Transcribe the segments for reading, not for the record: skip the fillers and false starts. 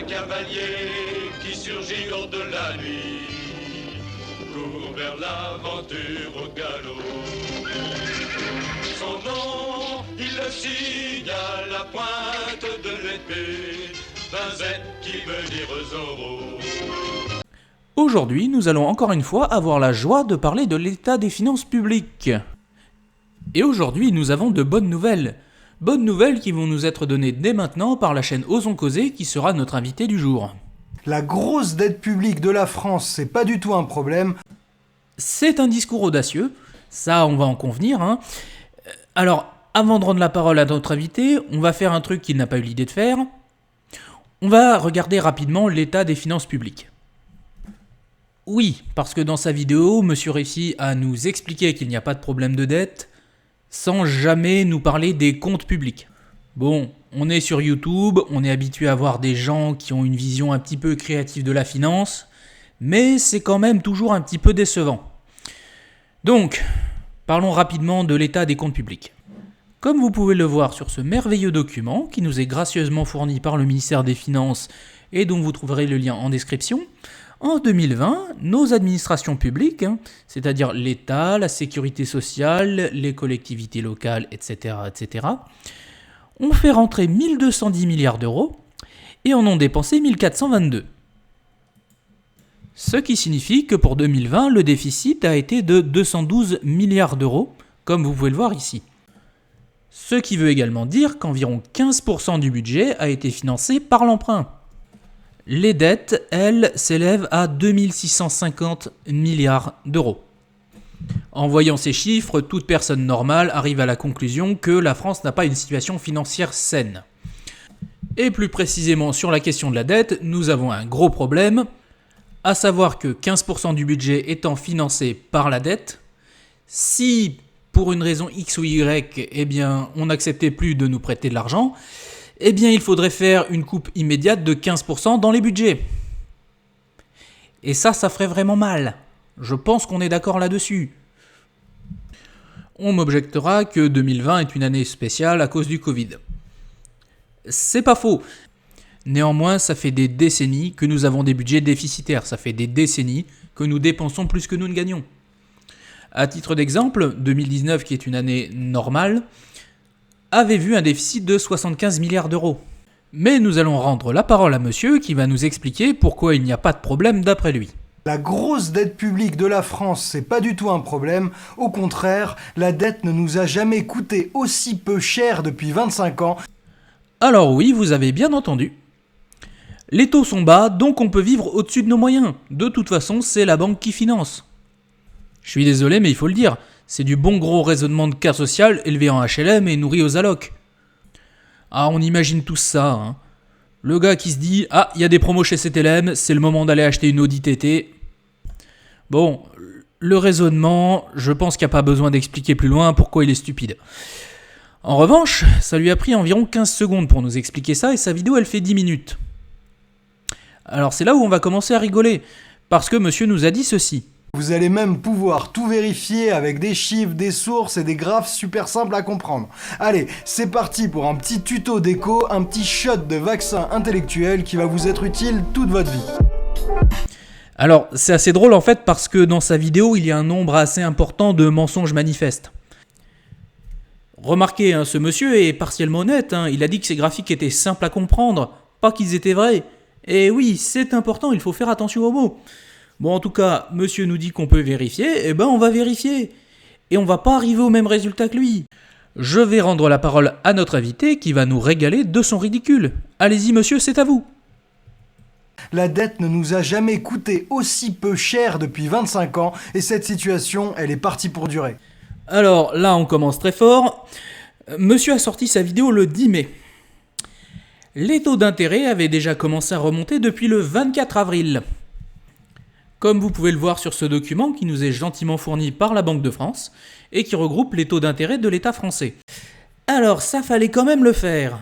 cavalier qui surgit hors de la nuit, court vers l'aventure au galop. Son nom, il le signe à la pointe de l'épée, d'un Z qui veut dire Zorro. Aujourd'hui, nous allons encore une fois avoir la joie de parler de l'état des finances publiques. Et aujourd'hui, nous avons de bonnes nouvelles. Bonnes nouvelles qui vont nous être données dès maintenant par la chaîne Osons Causer qui sera notre invité du jour. La grosse dette publique de la France, c'est pas du tout un problème. C'est un discours audacieux, ça on va en convenir. Alors, avant de rendre la parole à notre invité, on va faire un truc qu'il n'a pas eu l'idée de faire. On va regarder rapidement l'état des finances publiques. Oui, parce que dans sa vidéo, monsieur réussit à nous expliquer qu'il n'y a pas de problème de dette, sans jamais nous parler des comptes publics. Bon, on est sur YouTube, on est habitué à voir des gens qui ont une vision un petit peu créative de la finance, mais c'est quand même toujours un petit peu décevant. Donc, parlons rapidement de l'état des comptes publics. Comme vous pouvez le voir sur ce merveilleux document, qui nous est gracieusement fourni par le ministère des Finances et dont vous trouverez le lien en description, en 2020, nos administrations publiques, c'est-à-dire l'État, la sécurité sociale, les collectivités locales, etc., ont fait rentrer 1210 milliards d'euros et en ont dépensé 1422. Ce qui signifie que pour 2020, le déficit a été de 212 milliards d'euros, comme vous pouvez le voir ici. Ce qui veut également dire qu'environ 15% du budget a été financé par l'emprunt. Les dettes, elles, s'élèvent à 2650 milliards d'euros. En voyant ces chiffres, toute personne normale arrive à la conclusion que la France n'a pas une situation financière saine. Et plus précisément sur la question de la dette, nous avons un gros problème, à savoir que 15% du budget étant financé par la dette, si pour une raison X ou Y, on n'acceptait plus de nous prêter de l'argent, il faudrait faire une coupe immédiate de 15% dans les budgets. Et ça ferait vraiment mal. Je pense qu'on est d'accord là-dessus. On m'objectera que 2020 est une année spéciale à cause du Covid. C'est pas faux. Néanmoins, ça fait des décennies que nous avons des budgets déficitaires. Ça fait des décennies que nous dépensons plus que nous ne gagnons. À titre d'exemple, 2019, qui est une année normale, avait vu un déficit de 75 milliards d'euros. Mais nous allons rendre la parole à monsieur qui va nous expliquer pourquoi il n'y a pas de problème d'après lui. La grosse dette publique de la France, c'est pas du tout un problème. Au contraire, la dette ne nous a jamais coûté aussi peu cher depuis 25 ans. Alors oui, vous avez bien entendu. Les taux sont bas, donc on peut vivre au-dessus de nos moyens. De toute façon, c'est la banque qui finance. Je suis désolé, mais il faut le dire. C'est du bon gros raisonnement de cas social élevé en HLM et nourri aux allocs. Ah, on imagine tous ça. Le gars qui se dit « Ah, il y a des promos chez CTLM, c'est le moment d'aller acheter une Audi TT. » Bon, le raisonnement, je pense qu'il n'y a pas besoin d'expliquer plus loin pourquoi il est stupide. En revanche, ça lui a pris environ 15 secondes pour nous expliquer ça et sa vidéo elle fait 10 minutes. Alors c'est là où on va commencer à rigoler, parce que monsieur nous a dit ceci. Vous allez même pouvoir tout vérifier avec des chiffres, des sources et des graphes super simples à comprendre. Allez, c'est parti pour un petit tuto d'éco, un petit shot de vaccin intellectuel qui va vous être utile toute votre vie. Alors, c'est assez drôle en fait parce que dans sa vidéo, il y a un nombre assez important de mensonges manifestes. Remarquez, ce monsieur est partiellement honnête, il a dit que ces graphiques étaient simples à comprendre, pas qu'ils étaient vrais. Et oui, c'est important, il faut faire attention aux mots. Bon, en tout cas, monsieur nous dit qu'on peut vérifier, on va vérifier. Et on va pas arriver au même résultat que lui. Je vais rendre la parole à notre invité qui va nous régaler de son ridicule. Allez-y monsieur, c'est à vous. La dette ne nous a jamais coûté aussi peu cher depuis 25 ans et cette situation, elle est partie pour durer. Alors là, on commence très fort. Monsieur a sorti sa vidéo le 10 mai. Les taux d'intérêt avaient déjà commencé à remonter depuis le 24 avril. Comme vous pouvez le voir sur ce document qui nous est gentiment fourni par la Banque de France et qui regroupe les taux d'intérêt de l'État français. Alors ça fallait quand même le faire.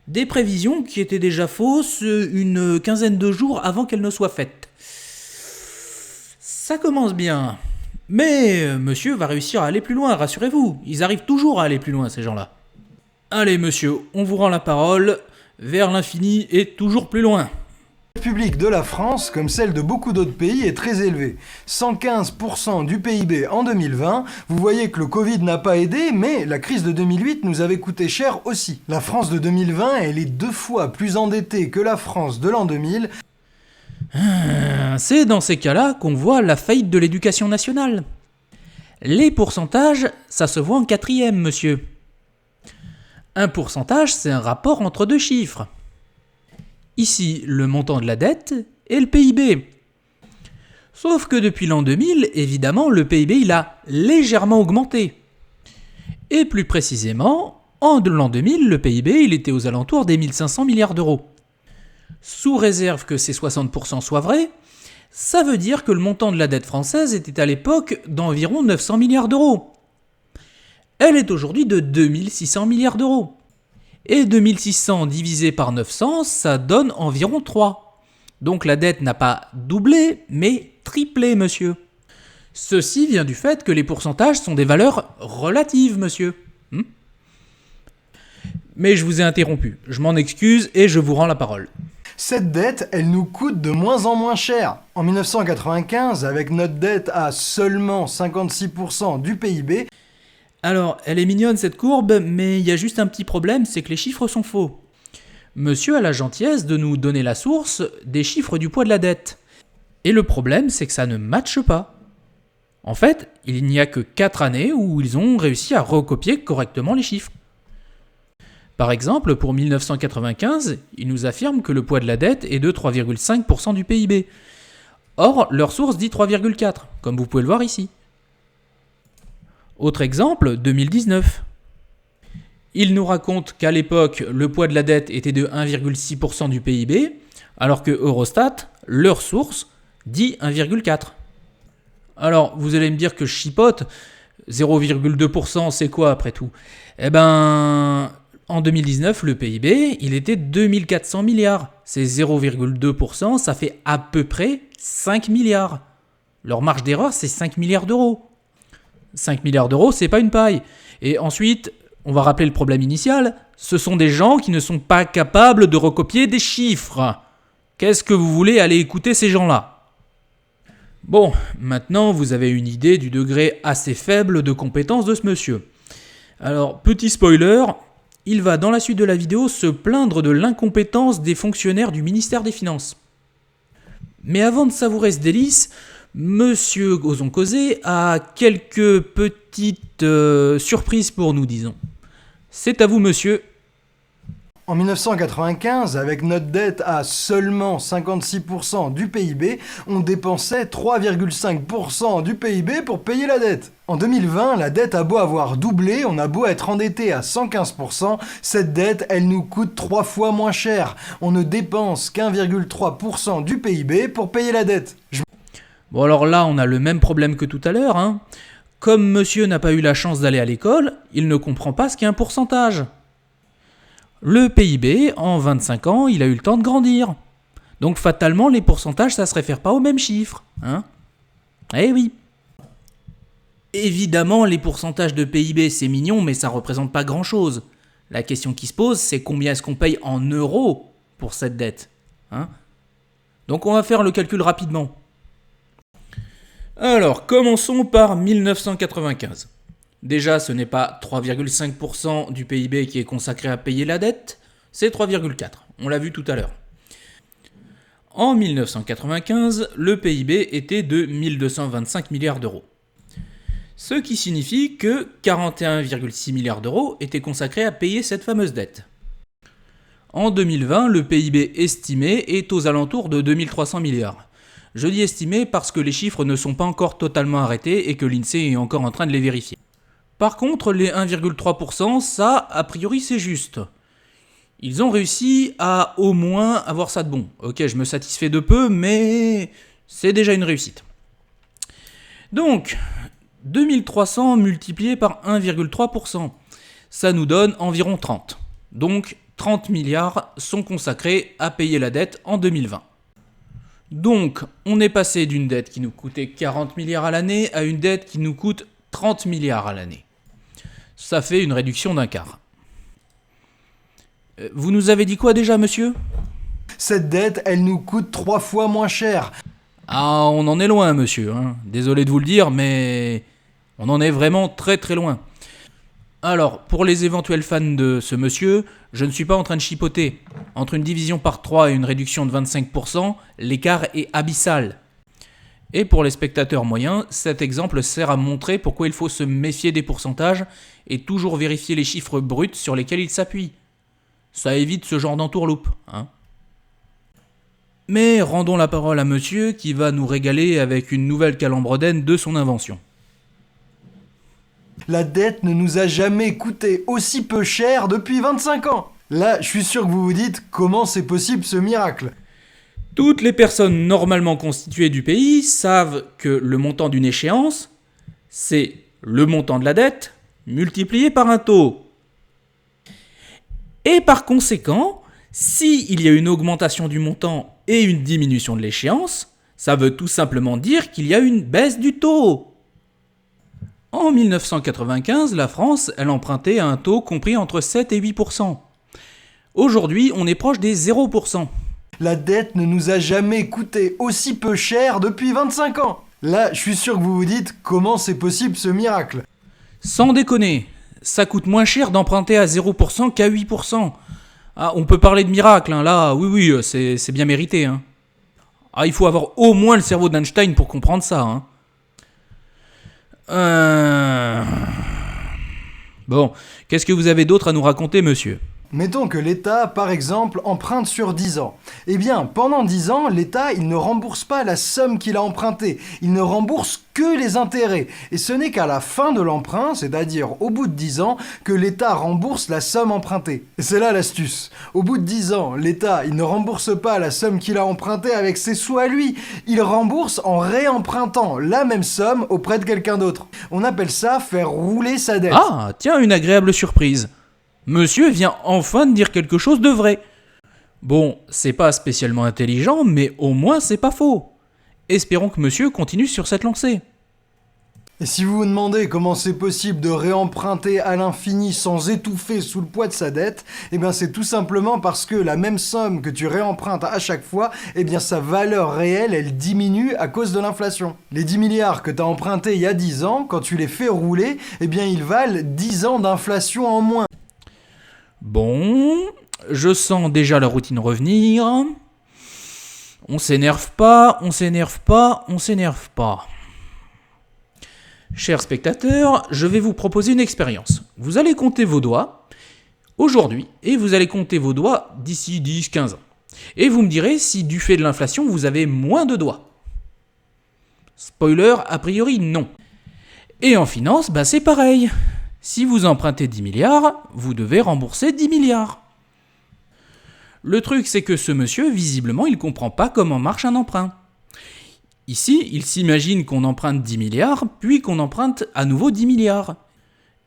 Des prévisions qui étaient déjà fausses une quinzaine de jours avant qu'elles ne soient faites. Ça commence bien. Mais monsieur va réussir à aller plus loin, rassurez-vous. Ils arrivent toujours à aller plus loin, ces gens-là. Allez monsieur, on vous rend la parole. vers l'infini et toujours plus loin. La dette publique de la France, comme celle de beaucoup d'autres pays, est très élevée. 115% du PIB en 2020. Vous voyez que le Covid n'a pas aidé, mais la crise de 2008 nous avait coûté cher aussi. La France de 2020, elle est 2 fois plus endettée que la France de l'an 2000. C'est dans ces cas-là qu'on voit la faillite de l'éducation nationale. Les pourcentages, ça se voit en quatrième, monsieur. Un pourcentage, c'est un rapport entre deux chiffres. Ici, le montant de la dette et le PIB. Sauf que depuis l'an 2000, évidemment, le PIB il a légèrement augmenté. Et plus précisément, en l'an 2000, le PIB il était aux alentours des 1500 milliards d'euros. Sous réserve que ces 60% soient vrais, ça veut dire que le montant de la dette française était à l'époque d'environ 900 milliards d'euros. Elle est aujourd'hui de 2600 milliards d'euros. Et 2600 divisé par 900, ça donne environ 3. Donc la dette n'a pas doublé, mais triplé, monsieur. Ceci vient du fait que les pourcentages sont des valeurs relatives, monsieur. Mais je vous ai interrompu. Je m'en excuse et je vous rends la parole. Cette dette, elle nous coûte de moins en moins cher. En 1995, avec notre dette à seulement 56% du PIB, alors, elle est mignonne cette courbe, mais il y a juste un petit problème, c'est que les chiffres sont faux. Monsieur a la gentillesse de nous donner la source des chiffres du poids de la dette. Et le problème, c'est que ça ne matche pas. En fait, il n'y a que 4 années où ils ont réussi à recopier correctement les chiffres. Par exemple, pour 1995, ils nous affirment que le poids de la dette est de 3,5% du PIB. Or, leur source dit 3,4%, comme vous pouvez le voir ici. Autre exemple, 2019. Il nous raconte qu'à l'époque, le poids de la dette était de 1,6% du PIB, alors que Eurostat, leur source, dit 1,4%. Alors, vous allez me dire que je chipote, 0,2% c'est quoi après tout ? Eh ben, en 2019, le PIB, il était 2400 milliards. C'est 0,2%, ça fait à peu près 5 milliards. Leur marge d'erreur, c'est 5 milliards d'euros. 5 milliards d'euros, c'est pas une paille. Et ensuite, on va rappeler le problème initial, ce sont des gens qui ne sont pas capables de recopier des chiffres. Qu'est-ce que vous voulez aller écouter ces gens-là ? Bon, maintenant vous avez une idée du degré assez faible de compétence de ce monsieur. Alors, petit spoiler, il va dans la suite de la vidéo se plaindre de l'incompétence des fonctionnaires du ministère des Finances. Mais avant de savourer ce délice, Monsieur Osons Causer a quelques petites surprises pour nous, disons. C'est à vous, monsieur. En 1995, avec notre dette à seulement 56% du PIB, on dépensait 3,5% du PIB pour payer la dette. En 2020, la dette a beau avoir doublé, on a beau être endetté à 115%, cette dette, elle nous coûte 3 fois moins cher. On ne dépense qu'1,3% du PIB pour payer la dette. Bon alors là, on a le même problème que tout à l'heure, hein. Comme monsieur n'a pas eu la chance d'aller à l'école, il ne comprend pas ce qu'est un pourcentage. Le PIB, en 25 ans, il a eu le temps de grandir. Donc fatalement, les pourcentages, ça ne se réfère pas au même chiffre, hein. Eh oui. Évidemment, les pourcentages de PIB, c'est mignon, mais ça ne représente pas grand-chose. La question qui se pose, c'est combien est-ce qu'on paye en euros pour cette dette, hein. Donc on va faire le calcul rapidement. Alors, commençons par 1995. Déjà, ce n'est pas 3,5% du PIB qui est consacré à payer la dette, c'est 3,4%. On l'a vu tout à l'heure. En 1995, le PIB était de 1225 milliards d'euros. Ce qui signifie que 41,6 milliards d'euros étaient consacrés à payer cette fameuse dette. En 2020, le PIB estimé est aux alentours de 2300 milliards. Je dis estimé parce que les chiffres ne sont pas encore totalement arrêtés et que l'INSEE est encore en train de les vérifier. Par contre, les 1,3%, ça, a priori, c'est juste. Ils ont réussi à au moins avoir ça de bon. Ok, je me satisfais de peu, mais c'est déjà une réussite. Donc, 2300 multiplié par 1,3%, ça nous donne environ 30. Donc, 30 milliards sont consacrés à payer la dette en 2020. Donc, on est passé d'une dette qui nous coûtait 40 milliards à l'année à une dette qui nous coûte 30 milliards à l'année. Ça fait une réduction d'un quart. Vous nous avez dit quoi déjà, monsieur? Cette dette, elle nous coûte 3 fois moins cher. Ah, on en est loin, monsieur, hein. Désolé de vous le dire, mais on en est vraiment très très loin. Alors, pour les éventuels fans de ce monsieur, je ne suis pas en train de chipoter. Entre une division par 3 et une réduction de 25%, l'écart est abyssal. Et pour les spectateurs moyens, cet exemple sert à montrer pourquoi il faut se méfier des pourcentages et toujours vérifier les chiffres bruts sur lesquels ils s'appuient. Ça évite ce genre d'entourloupe, hein. Mais rendons la parole à monsieur qui va nous régaler avec une nouvelle calembredaine de son invention. La dette ne nous a jamais coûté aussi peu cher depuis 25 ans. Là, je suis sûr que vous vous dites comment c'est possible ce miracle. Toutes les personnes normalement constituées du pays savent que le montant d'une échéance, c'est le montant de la dette multiplié par un taux. Et par conséquent, s'il y a une augmentation du montant et une diminution de l'échéance, ça veut tout simplement dire qu'il y a une baisse du taux. En 1995, la France, elle empruntait à un taux compris entre 7 et 8%. Aujourd'hui, on est proche des 0%. La dette ne nous a jamais coûté aussi peu cher depuis 25 ans. Là, je suis sûr que vous vous dites comment c'est possible ce miracle. Sans déconner, ça coûte moins cher d'emprunter à 0% qu'à 8%. Ah, on peut parler de miracle, hein. Là, oui, c'est bien mérité, hein. Ah, il faut avoir au moins le cerveau d'Einstein pour comprendre ça, hein. Bon, qu'est-ce que vous avez d'autre à nous raconter, monsieur ? Mettons que l'État, par exemple, emprunte sur 10 ans. Eh bien, pendant 10 ans, l'État, il ne rembourse pas la somme qu'il a empruntée. Il ne rembourse que les intérêts. Et ce n'est qu'à la fin de l'emprunt, c'est-à-dire au bout de 10 ans, que l'État rembourse la somme empruntée. Et c'est là l'astuce. Au bout de 10 ans, l'État, il ne rembourse pas la somme qu'il a empruntée avec ses sous à lui. Il rembourse en réempruntant la même somme auprès de quelqu'un d'autre. On appelle ça faire rouler sa dette. Ah, tiens, une agréable surprise. Monsieur vient enfin de dire quelque chose de vrai. Bon, c'est pas spécialement intelligent, mais au moins c'est pas faux. Espérons que monsieur continue sur cette lancée. Et si vous vous demandez comment c'est possible de réemprunter à l'infini sans étouffer sous le poids de sa dette, eh bien c'est tout simplement parce que la même somme que tu réempruntes à chaque fois, eh bien sa valeur réelle, elle diminue à cause de l'inflation. Les 10 milliards que tu as empruntés il y a 10 ans, quand tu les fais rouler, eh bien ils valent 10 ans d'inflation en moins. Bon, je sens déjà la routine revenir. On s'énerve pas, on s'énerve pas, on s'énerve pas. Chers spectateurs, je vais vous proposer une expérience. Vous allez compter vos doigts aujourd'hui et vous allez compter vos doigts d'ici 10-15 ans. Et vous me direz si du fait de l'inflation vous avez moins de doigts. Spoiler, a priori non. Et en finance, c'est pareil. Si vous empruntez 10 milliards, vous devez rembourser 10 milliards. Le truc, c'est que ce monsieur, visiblement, il comprend pas comment marche un emprunt. Ici, il s'imagine qu'on emprunte 10 milliards, puis qu'on emprunte à nouveau 10 milliards.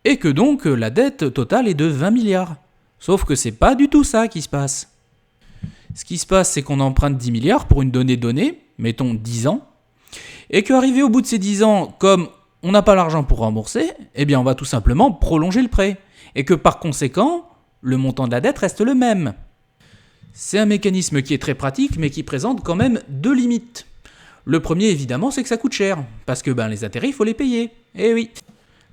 Et que donc, la dette totale est de 20 milliards. Sauf que c'est pas du tout ça qui se passe. Ce qui se passe, c'est qu'on emprunte 10 milliards pour une donnée donnée, mettons 10 ans, et qu'arrivé au bout de ces 10 ans, comme on n'a pas l'argent pour rembourser, eh bien on va tout simplement prolonger le prêt. Et que par conséquent, le montant de la dette reste le même. C'est un mécanisme qui est très pratique, mais qui présente quand même deux limites. Le premier, évidemment, c'est que ça coûte cher, parce que les intérêts, il faut les payer. Eh oui.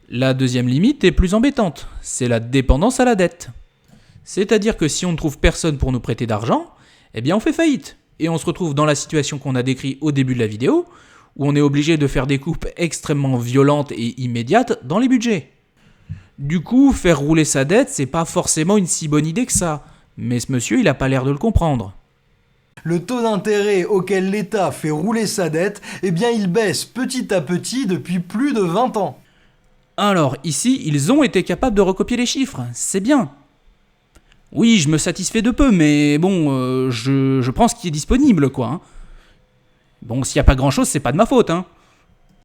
La deuxième limite est plus embêtante, c'est la dépendance à la dette. C'est-à-dire que si on ne trouve personne pour nous prêter d'argent, eh bien on fait faillite. Et on se retrouve dans la situation qu'on a décrite au début de la vidéo, où on est obligé de faire des coupes extrêmement violentes et immédiates dans les budgets. Du coup, faire rouler sa dette, c'est pas forcément une si bonne idée que ça. Mais ce monsieur, il a pas l'air de le comprendre. Le taux d'intérêt auquel l'État fait rouler sa dette, eh bien il baisse petit à petit depuis plus de 20 ans. Alors, ici, ils ont été capables de recopier les chiffres, c'est bien. Oui, je me satisfais de peu, mais bon, je prends ce qui est disponible, quoi. Hein. Bon, s'il n'y a pas grand-chose, c'est pas de ma faute, hein.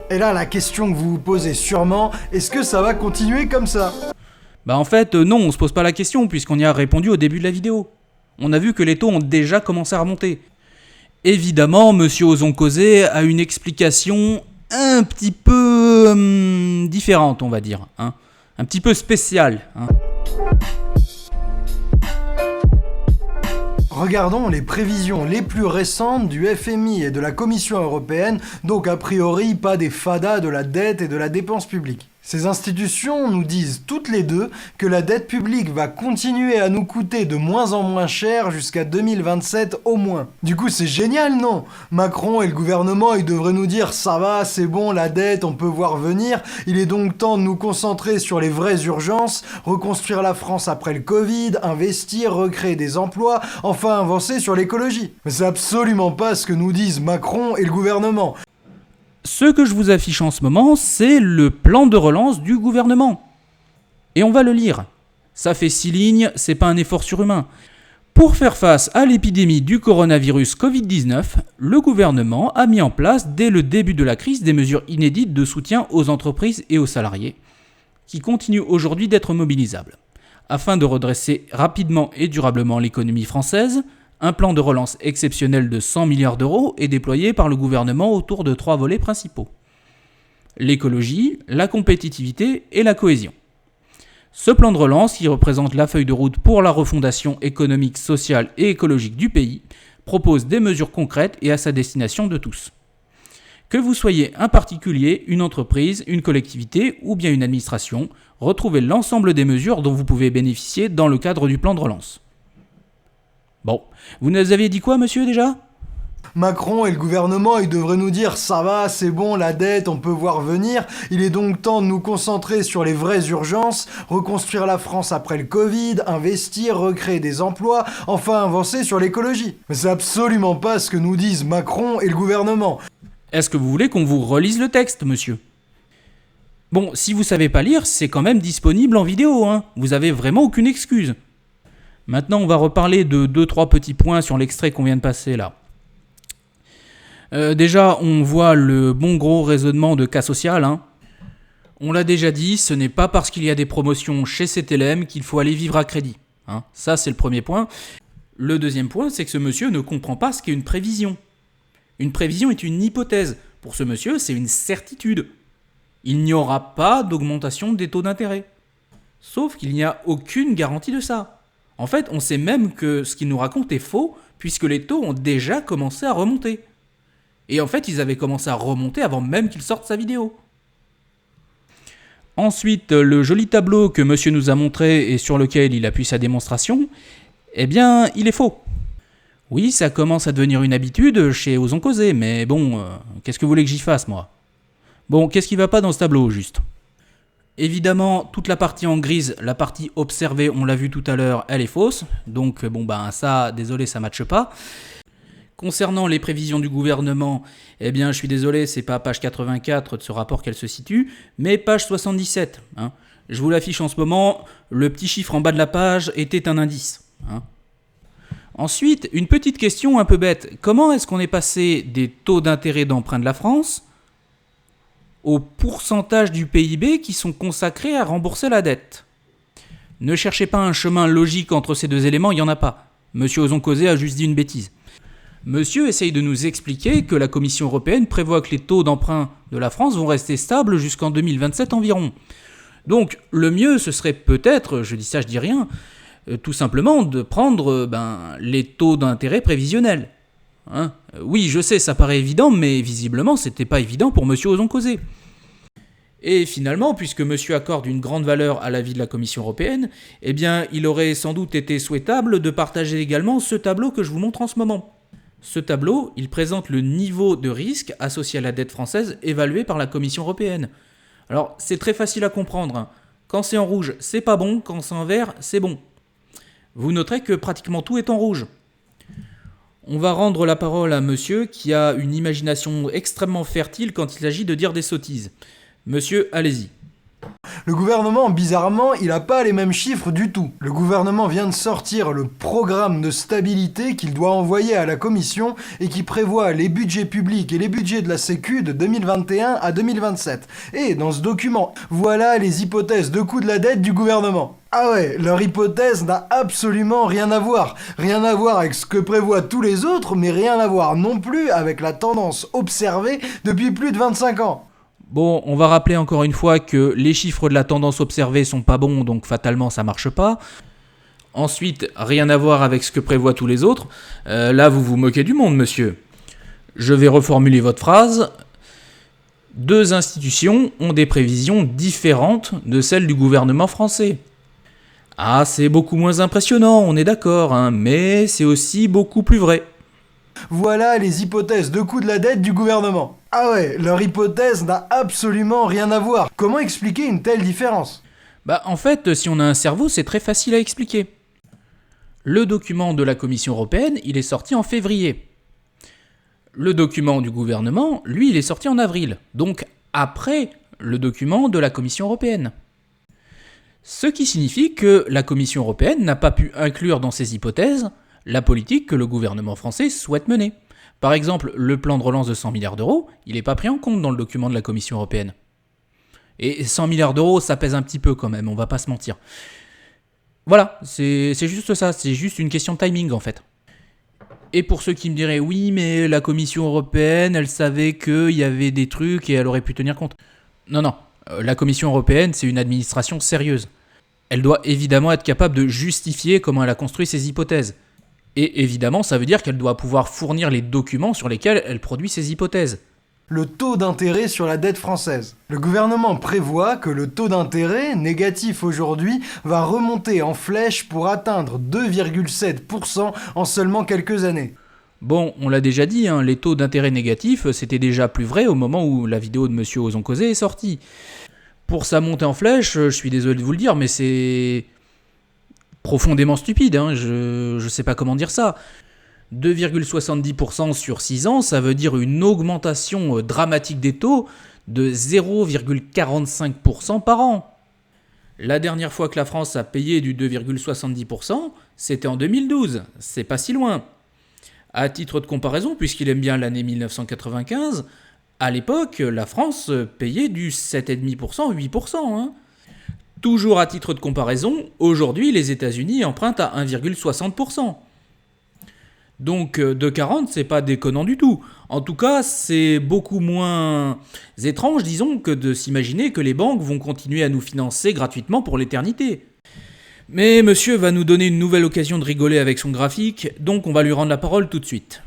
Et là, la question que vous vous posez sûrement, est-ce que ça va continuer comme ça ? En fait, non, on se pose pas la question, puisqu'on y a répondu au début de la vidéo. On a vu que les taux ont déjà commencé à remonter. Évidemment, monsieur Ozon Causé a une explication un petit peu différente, on va dire. Hein. Un petit peu spéciale. Hein. Regardons les prévisions les plus récentes du FMI et de la Commission européenne, donc a priori pas des fadas de la dette et de la dépense publique. Ces institutions nous disent toutes les deux que la dette publique va continuer à nous coûter de moins en moins cher jusqu'à 2027 au moins. Du coup c'est génial, non? Macron et le gouvernement, ils devraient nous dire ça va, c'est bon, la dette, on peut voir venir, il est donc temps de nous concentrer sur les vraies urgences, reconstruire la France après le Covid, investir, recréer des emplois, enfin avancer sur l'écologie. Mais c'est absolument pas ce que nous disent Macron et le gouvernement. Ce que je vous affiche en ce moment, c'est le plan de relance du gouvernement. Et on va le lire. Ça fait 6 lignes, c'est pas un effort surhumain. Pour faire face à l'épidémie du coronavirus Covid-19, le gouvernement a mis en place dès le début de la crise des mesures inédites de soutien aux entreprises et aux salariés, qui continuent aujourd'hui d'être mobilisables. Afin de redresser rapidement et durablement l'économie française, un plan de relance exceptionnel de 100 milliards d'euros est déployé par le gouvernement autour de 3 volets principaux. L'écologie, la compétitivité et la cohésion. Ce plan de relance, qui représente la feuille de route pour la refondation économique, sociale et écologique du pays, propose des mesures concrètes et à sa destination de tous. Que vous soyez un particulier, une entreprise, une collectivité ou bien une administration, retrouvez l'ensemble des mesures dont vous pouvez bénéficier dans le cadre du plan de relance. Bon, vous nous aviez dit quoi, monsieur, déjà ? Macron et le gouvernement, ils devraient nous dire ça va, c'est bon, la dette, on peut voir venir, il est donc temps de nous concentrer sur les vraies urgences, reconstruire la France après le Covid, investir, recréer des emplois, enfin avancer sur l'écologie. Mais c'est absolument pas ce que nous disent Macron et le gouvernement. Est-ce que vous voulez qu'on vous relise le texte, monsieur ? Bon, si vous savez pas lire, c'est quand même disponible en vidéo, hein. Vous avez vraiment aucune excuse. Maintenant, on va reparler de 2-3 petits points sur l'extrait qu'on vient de passer là. Déjà, on voit le bon gros raisonnement de cas social. Hein. On l'a déjà dit, ce n'est pas parce qu'il y a des promotions chez CTLM qu'il faut aller vivre à crédit. Hein. Ça, c'est le premier point. Le deuxième point, c'est que ce monsieur ne comprend pas ce qu'est une prévision. Une prévision est une hypothèse. Pour ce monsieur, c'est une certitude. Il n'y aura pas d'augmentation des taux d'intérêt. Sauf qu'il n'y a aucune garantie de ça. En fait, on sait même que ce qu'il nous raconte est faux, puisque les taux ont déjà commencé à remonter. Et en fait, ils avaient commencé à remonter avant même qu'il sorte sa vidéo. Ensuite, le joli tableau que monsieur nous a montré et sur lequel il appuie sa démonstration, eh bien, il est faux. Oui, ça commence à devenir une habitude chez Osons Causer, mais bon, qu'est-ce que vous voulez que j'y fasse, moi ? Bon, qu'est-ce qui va pas dans ce tableau, juste ? Évidemment, toute la partie en grise, la partie observée, on l'a vu tout à l'heure, elle est fausse. Donc, ça, désolé, ça ne matche pas. Concernant les prévisions du gouvernement, eh bien, je suis désolé, c'est pas page 84 de ce rapport qu'elle se situe, mais page 77. Hein. Je vous l'affiche en ce moment, le petit chiffre en bas de la page était un indice. Hein. Ensuite, une petite question un peu bête. Comment est-ce qu'on est passé des taux d'intérêt d'emprunt de la France au pourcentage du PIB qui sont consacrés à rembourser la dette? Ne cherchez pas un chemin logique entre ces deux éléments, il n'y en a pas. Monsieur Osons Causer a juste dit une bêtise. Monsieur essaye de nous expliquer que la Commission européenne prévoit que les taux d'emprunt de la France vont rester stables jusqu'en 2027 environ. Donc le mieux, ce serait peut-être, je dis ça, je dis rien, tout simplement de prendre les taux d'intérêt prévisionnels. Hein, oui, je sais, ça paraît évident, mais visiblement, c'était pas évident pour monsieur Osons Causer. Et finalement, puisque monsieur accorde une grande valeur à l'avis de la Commission européenne, eh bien, il aurait sans doute été souhaitable de partager également ce tableau que je vous montre en ce moment. Ce tableau, il présente le niveau de risque associé à la dette française évalué par la Commission européenne. Alors, c'est très facile à comprendre. Hein. Quand c'est en rouge, c'est pas bon, quand c'est en vert, c'est bon. Vous noterez que pratiquement tout est en rouge. On va rendre la parole à monsieur qui a une imagination extrêmement fertile quand il s'agit de dire des sottises. Monsieur, allez-y. Le gouvernement, bizarrement, il n'a pas les mêmes chiffres du tout. Le gouvernement vient de sortir le programme de stabilité qu'il doit envoyer à la Commission et qui prévoit les budgets publics et les budgets de la Sécu de 2021 à 2027. Et dans ce document, voilà les hypothèses de coût de la dette du gouvernement. Ah ouais, leur hypothèse n'a absolument rien à voir. Rien à voir avec ce que prévoient tous les autres, mais rien à voir non plus avec la tendance observée depuis plus de 25 ans. Bon, on va rappeler encore une fois que les chiffres de la tendance observée sont pas bons, donc fatalement ça marche pas. Ensuite, rien à voir avec ce que prévoient tous les autres. Là, vous vous moquez du monde, monsieur. Je vais reformuler votre phrase. 2 institutions ont des prévisions différentes de celles du gouvernement français. Ah, c'est beaucoup moins impressionnant, on est d'accord, hein, mais c'est aussi beaucoup plus vrai. Voilà les hypothèses de coût de la dette du gouvernement. Ah ouais, leur hypothèse n'a absolument rien à voir. Comment expliquer une telle différence ? En fait, si on a un cerveau, c'est très facile à expliquer. Le document de la Commission européenne, il est sorti en février. Le document du gouvernement, lui, il est sorti en avril. Donc après le document de la Commission européenne. Ce qui signifie que la Commission européenne n'a pas pu inclure dans ses hypothèses la politique que le gouvernement français souhaite mener. Par exemple, le plan de relance de 100 milliards d'euros, il n'est pas pris en compte dans le document de la Commission européenne. Et 100 milliards d'euros, ça pèse un petit peu quand même, on va pas se mentir. Voilà, c'est juste ça, c'est juste une question de timing en fait. Et pour ceux qui me diraient, oui, mais la Commission européenne, elle savait qu'il y avait des trucs et elle aurait pu tenir compte. Non, la Commission européenne, c'est une administration sérieuse. Elle doit évidemment être capable de justifier comment elle a construit ses hypothèses. Et évidemment, ça veut dire qu'elle doit pouvoir fournir les documents sur lesquels elle produit ses hypothèses. Le taux d'intérêt sur la dette française. Le gouvernement prévoit que le taux d'intérêt, négatif aujourd'hui, va remonter en flèche pour atteindre 2,7% en seulement quelques années. Bon, on l'a déjà dit, hein, les taux d'intérêt négatifs, c'était déjà plus vrai au moment où la vidéo de Monsieur Ozon Causé est sortie. Pour sa montée en flèche, je suis désolé de vous le dire, mais c'est profondément stupide, hein, je sais pas comment dire ça. 2,70% sur 6 ans, ça veut dire une augmentation dramatique des taux de 0,45% par an. La dernière fois que la France a payé du 2,70%, c'était en 2012, c'est pas si loin. À titre de comparaison, puisqu'il aime bien l'année 1995, à l'époque, la France payait du 7,5%, 8%. Hein. Toujours à titre de comparaison, aujourd'hui, les États-Unis empruntent à 1,60%. Donc 2,40, c'est pas déconnant du tout. En tout cas, c'est beaucoup moins étrange, disons, que de s'imaginer que les banques vont continuer à nous financer gratuitement pour l'éternité. Mais monsieur va nous donner une nouvelle occasion de rigoler avec son graphique, donc on va lui rendre la parole tout de suite.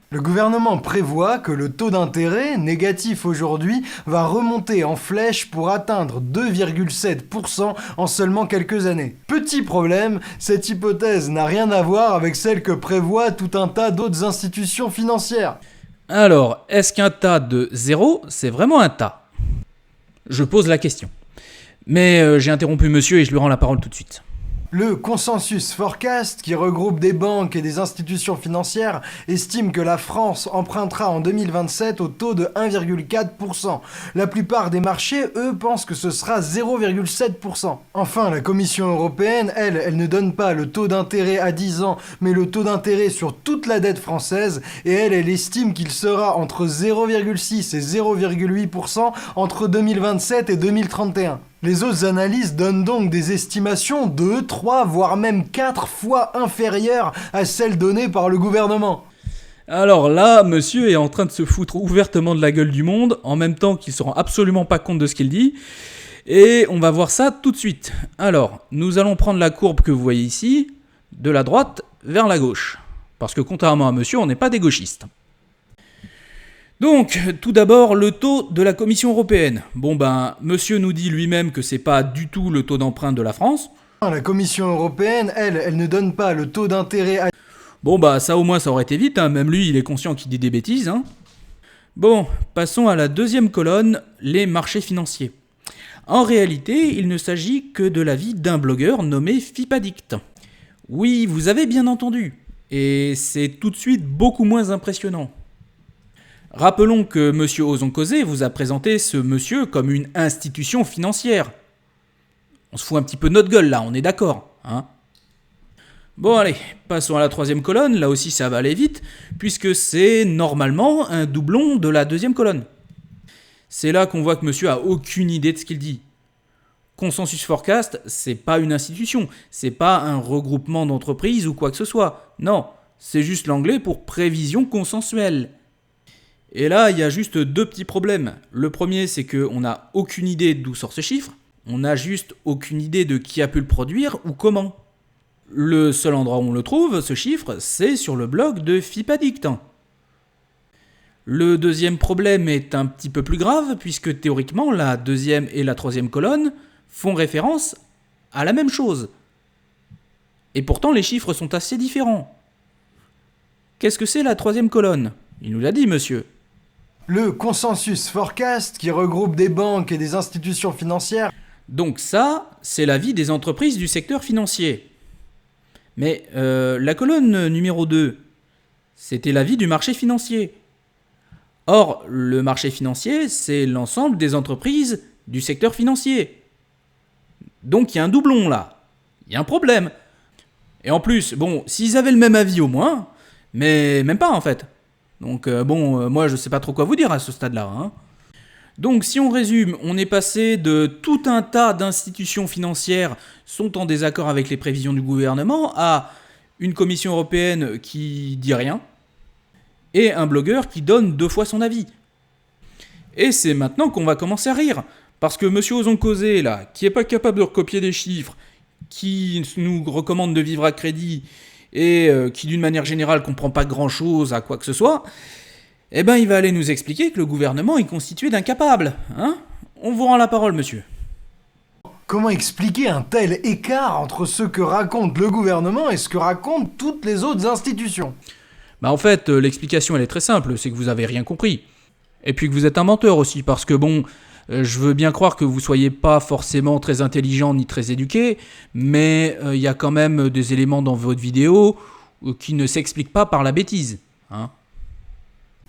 Le gouvernement prévoit que le taux d'intérêt, négatif aujourd'hui, va remonter en flèche pour atteindre 2,7% en seulement quelques années. Petit problème, cette hypothèse n'a rien à voir avec celle que prévoit tout un tas d'autres institutions financières. Alors, est-ce qu'un tas de 0, c'est vraiment un tas ? Je pose la question. Mais j'ai interrompu monsieur et je lui rends la parole tout de suite. Le Consensus Forecast, qui regroupe des banques et des institutions financières, estime que la France empruntera en 2027 au taux de 1,4%. La plupart des marchés, eux, pensent que ce sera 0,7%. Enfin, la Commission européenne, elle ne donne pas le taux d'intérêt à 10 ans, mais le taux d'intérêt sur toute la dette française, et elle estime qu'il sera entre 0,6 et 0,8% entre 2027 et 2031. Les autres analyses donnent donc des estimations 2, 3, voire même 4 fois inférieures à celles données par le gouvernement. Alors là, monsieur est en train de se foutre ouvertement de la gueule du monde, en même temps qu'il ne se rend absolument pas compte de ce qu'il dit. Et on va voir ça tout de suite. Alors, nous allons prendre la courbe que vous voyez ici, de la droite vers la gauche. Parce que contrairement à monsieur, on n'est pas des gauchistes. Donc, tout d'abord, le taux de la Commission européenne. Monsieur nous dit lui-même que c'est pas du tout le taux d'emprunt de la France. La Commission européenne, elle ne donne pas le taux d'intérêt à... Ça au moins, ça aurait été vite, hein. Même lui, il est conscient qu'il dit des bêtises, hein. Bon, passons à la deuxième colonne, les marchés financiers. En réalité, il ne s'agit que de l'avis d'un blogueur nommé Fipaddict. Oui, vous avez bien entendu. Et c'est tout de suite beaucoup moins impressionnant. Rappelons que M. Ozon Causé vous a présenté ce monsieur comme une institution financière. On se fout un petit peu de notre gueule là, on est d'accord, hein ? Bon allez, passons à la troisième colonne, là aussi ça va aller vite, puisque c'est normalement un doublon de la deuxième colonne. C'est là qu'on voit que monsieur a aucune idée de ce qu'il dit. Consensus Forecast, c'est pas une institution, c'est pas un regroupement d'entreprises ou quoi que ce soit. Non, c'est juste l'anglais pour prévision consensuelle. Et là, il y a juste 2 petits problèmes. Le premier, c'est qu'on n'a aucune idée d'où sort ce chiffre. On n'a juste aucune idée de qui a pu le produire ou comment. Le seul endroit où on le trouve, ce chiffre, c'est sur le blog de FIPADICT. Le deuxième problème est un petit peu plus grave, puisque théoriquement, la deuxième et la troisième colonne font référence à la même chose. Et pourtant, les chiffres sont assez différents. Qu'est-ce que c'est la troisième colonne? Il nous l'a dit, monsieur. Le consensus forecast qui regroupe des banques et des institutions financières. Donc ça, c'est l'avis des entreprises du secteur financier. Mais la colonne numéro 2, c'était l'avis du marché financier. Or, le marché financier, c'est l'ensemble des entreprises du secteur financier. Donc il y a un doublon là. Il y a un problème. Et en plus, bon, s'ils avaient le même avis au moins, mais même pas en fait. Donc moi je sais pas trop quoi vous dire à ce stade-là. Hein. Donc si on résume, on est passé de tout un tas d'institutions financières sont en désaccord avec les prévisions du gouvernement à une commission européenne qui dit rien et un blogueur qui donne 2 fois son avis. Et c'est maintenant qu'on va commencer à rire. Parce que monsieur Osons Causer, là, qui est pas capable de recopier des chiffres, qui nous recommande de vivre à crédit et qui d'une manière générale comprend pas grand-chose à quoi que ce soit, eh ben il va aller nous expliquer que le gouvernement est constitué d'incapables. Hein ? On vous rend la parole, monsieur. Comment expliquer un tel écart entre ce que raconte le gouvernement et ce que racontent toutes les autres institutions ? Bah en fait, l'explication elle est très simple, c'est que vous avez rien compris. Et puis que vous êtes un menteur aussi, parce que bon, je veux bien croire que vous soyez pas forcément très intelligent ni très éduqué, mais il y a quand même des éléments dans votre vidéo qui ne s'expliquent pas par la bêtise. Hein ?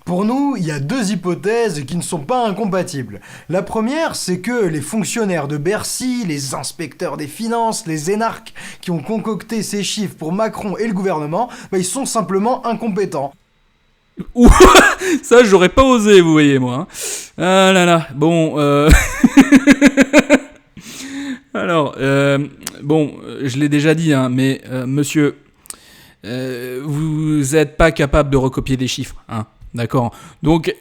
Pour nous, il y a 2 hypothèses qui ne sont pas incompatibles. La première, c'est que les fonctionnaires de Bercy, les inspecteurs des finances, les énarques qui ont concocté ces chiffres pour Macron et le gouvernement, ils sont simplement incompétents. Ouh, ça j'aurais pas osé, vous voyez moi. Hein. Ah là là, bon. Alors, bon, je l'ai déjà dit, hein, mais monsieur, vous n'êtes pas capable de recopier des chiffres, hein. D'accord. Donc,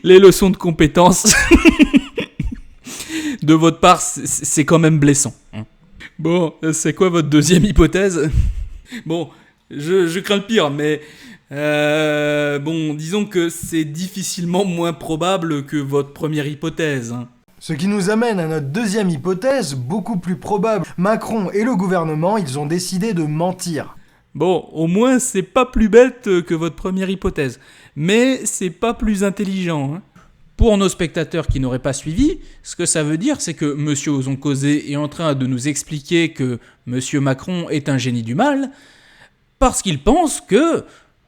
les leçons de compétences de votre part, c'est quand même blessant. Bon, c'est quoi votre deuxième hypothèse ? Bon, je crains le pire, mais bon, disons que c'est difficilement moins probable que votre première hypothèse. Hein. Ce qui nous amène à notre deuxième hypothèse, beaucoup plus probable. Macron et le gouvernement, ils ont décidé de mentir. Bon, au moins, c'est pas plus bête que votre première hypothèse. Mais c'est pas plus intelligent. Hein. Pour nos spectateurs qui n'auraient pas suivi, ce que ça veut dire, c'est que monsieur Osons Causer est en train de nous expliquer que monsieur Macron est un génie du mal, parce qu'il pense que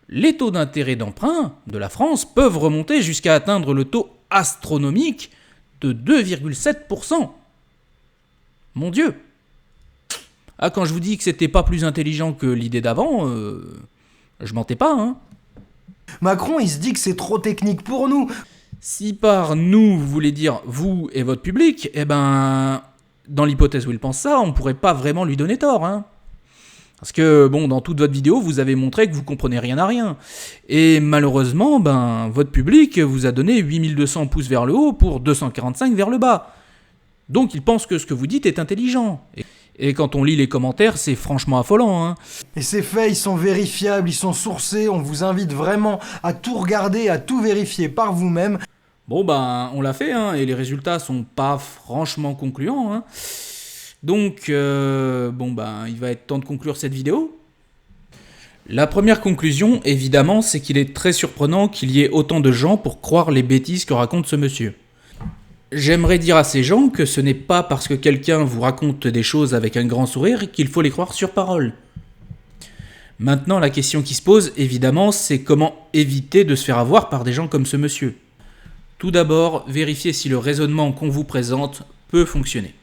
les taux d'intérêt d'emprunt de la France peuvent remonter jusqu'à atteindre le taux astronomique de 2,7%. Mon Dieu! Ah, quand je vous dis que c'était pas plus intelligent que l'idée d'avant, je mentais pas, hein. Macron, il se dit que c'est trop technique pour nous. Si par nous, vous voulez dire vous et votre public, eh ben, dans l'hypothèse où il pense ça, on pourrait pas vraiment lui donner tort, hein. Parce que, bon, dans toute votre vidéo, vous avez montré que vous comprenez rien à rien. Et malheureusement, ben, votre public vous a donné 8200 pouces vers le haut pour 245 vers le bas. Donc il pense que ce que vous dites est intelligent. Et quand on lit les commentaires, c'est franchement affolant. Hein. Et ces faits, ils sont vérifiables, ils sont sourcés, on vous invite vraiment à tout regarder, à tout vérifier par vous-même. Bon ben, on l'a fait, hein, et les résultats sont pas franchement concluants. Hein. Donc, bon ben, il va être temps de conclure cette vidéo. La première conclusion, évidemment, c'est qu'il est très surprenant qu'il y ait autant de gens pour croire les bêtises que raconte ce monsieur. J'aimerais dire à ces gens que ce n'est pas parce que quelqu'un vous raconte des choses avec un grand sourire qu'il faut les croire sur parole. Maintenant, la question qui se pose, évidemment, c'est comment éviter de se faire avoir par des gens comme ce monsieur. Tout d'abord, vérifiez si le raisonnement qu'on vous présente peut fonctionner.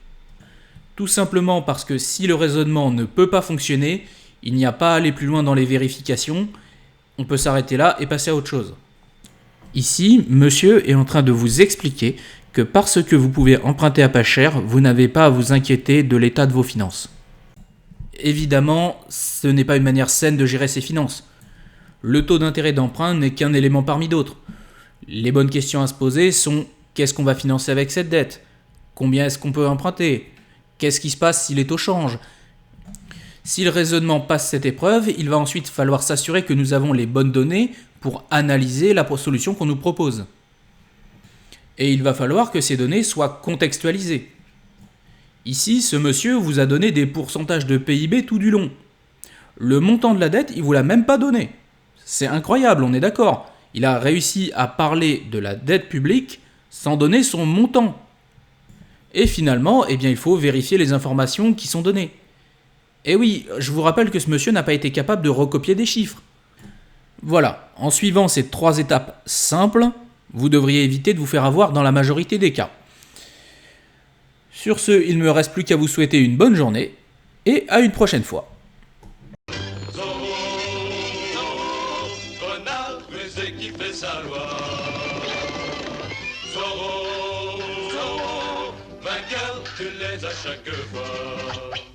Tout simplement parce que si le raisonnement ne peut pas fonctionner, il n'y a pas à aller plus loin dans les vérifications, on peut s'arrêter là et passer à autre chose. Ici, monsieur est en train de vous expliquer que parce que vous pouvez emprunter à pas cher, vous n'avez pas à vous inquiéter de l'état de vos finances. Évidemment, ce n'est pas une manière saine de gérer ses finances. Le taux d'intérêt d'emprunt n'est qu'un élément parmi d'autres. Les bonnes questions à se poser sont « qu'est-ce qu'on va financer avec cette dette ? Combien est-ce qu'on peut emprunter ? Qu'est-ce qui se passe si les taux changent ?» Si le raisonnement passe cette épreuve, il va ensuite falloir s'assurer que nous avons les bonnes données pour analyser la solution qu'on nous propose. Et il va falloir que ces données soient contextualisées. Ici, ce monsieur vous a donné des pourcentages de PIB tout du long. Le montant de la dette, il vous l'a même pas donné. C'est incroyable, on est d'accord. Il a réussi à parler de la dette publique sans donner son montant. Et finalement, il faut vérifier les informations qui sont données. Et oui, je vous rappelle que ce monsieur n'a pas été capable de recopier des chiffres. Voilà, en suivant ces 3 étapes simples, vous devriez éviter de vous faire avoir dans la majorité des cas. Sur ce, il ne me reste plus qu'à vous souhaiter une bonne journée et à une prochaine fois. Renard rusé qui fait sa loi. Zorro, vainqueur, tu l'es à chaque fois.